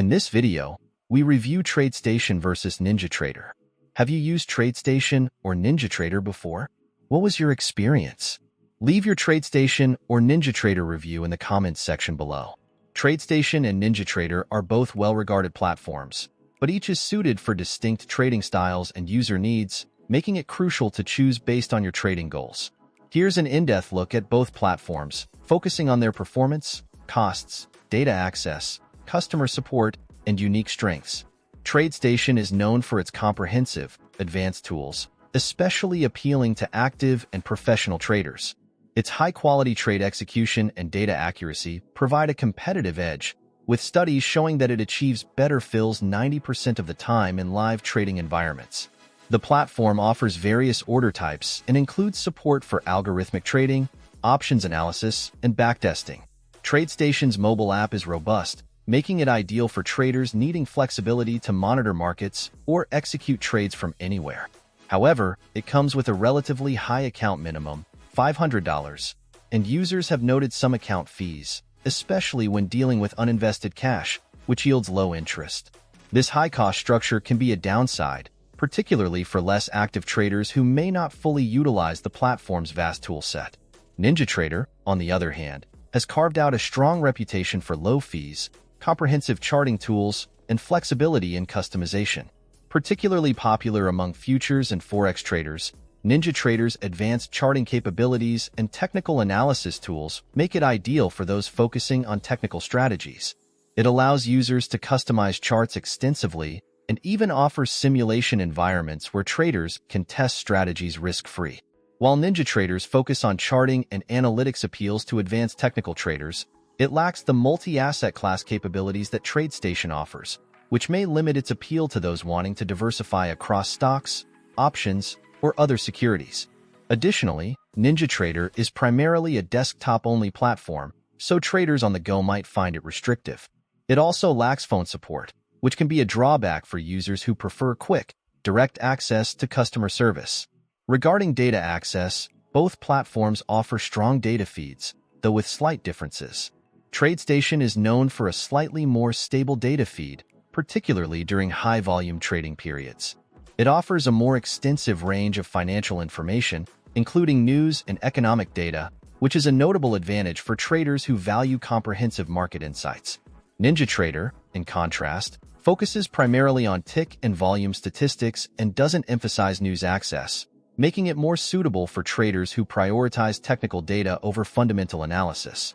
In this video, we review Tradestation vs Ninjatrader. Have you used Tradestation or NinjaTrader before? What was your experience? Leave your Tradestation or NinjaTrader review in the comments section below. Tradestation and NinjaTrader are both well-regarded platforms, but each is suited for distinct trading styles and user needs, making it crucial to choose based on your trading goals. Here's an in-depth look at both platforms, focusing on their performance, costs, data access, customer support, and unique strengths. Tradestation is known for its comprehensive, advanced tools, especially appealing to active and professional traders. Its high-quality trade execution and data accuracy provide a competitive edge, with studies showing that it achieves better fills 90% of the time in live trading environments. The platform offers various order types and includes support for algorithmic trading, options analysis, and backtesting. Tradestation's mobile app is robust, making it ideal for traders needing flexibility to monitor markets or execute trades from anywhere. However, it comes with a relatively high account minimum, $500, and users have noted some account fees, especially when dealing with uninvested cash, which yields low interest. This high-cost structure can be a downside, particularly for less active traders who may not fully utilize the platform's vast toolset. NinjaTrader, on the other hand, has carved out a strong reputation for low fees, comprehensive charting tools, and flexibility in customization. Particularly popular among futures and Forex traders, NinjaTrader's advanced charting capabilities and technical analysis tools make it ideal for those focusing on technical strategies. It allows users to customize charts extensively and even offers simulation environments where traders can test strategies risk-free. While NinjaTrader's focus on charting and analytics appeals to advanced technical traders, it lacks the multi-asset class capabilities that Tradestation offers, which may limit its appeal to those wanting to diversify across stocks, options, or other securities. Additionally, NinjaTrader is primarily a desktop-only platform, so traders on the go might find it restrictive. It also lacks phone support, which can be a drawback for users who prefer quick, direct access to customer service. Regarding data access, both platforms offer strong data feeds, though with slight differences. Tradestation is known for a slightly more stable data feed, particularly during high-volume trading periods. It offers a more extensive range of financial information, including news and economic data, which is a notable advantage for traders who value comprehensive market insights. NinjaTrader, in contrast, focuses primarily on tick and volume statistics and doesn't emphasize news access, making it more suitable for traders who prioritize technical data over fundamental analysis.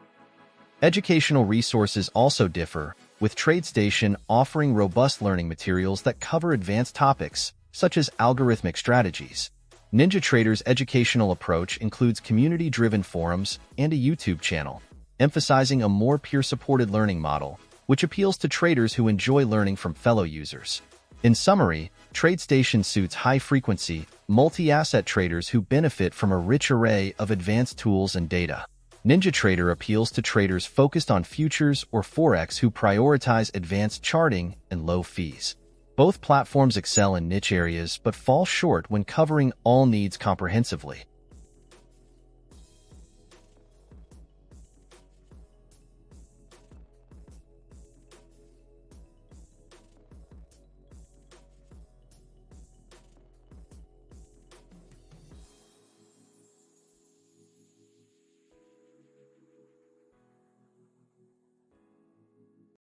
Educational resources also differ, with Tradestation offering robust learning materials that cover advanced topics, such as algorithmic strategies. NinjaTrader's educational approach includes community-driven forums and a YouTube channel, emphasizing a more peer-supported learning model, which appeals to traders who enjoy learning from fellow users. In summary, Tradestation suits high-frequency, multi-asset traders who benefit from a rich array of advanced tools and data. NinjaTrader appeals to traders focused on futures or Forex who prioritize advanced charting and low fees. Both platforms excel in niche areas but fall short when covering all needs comprehensively.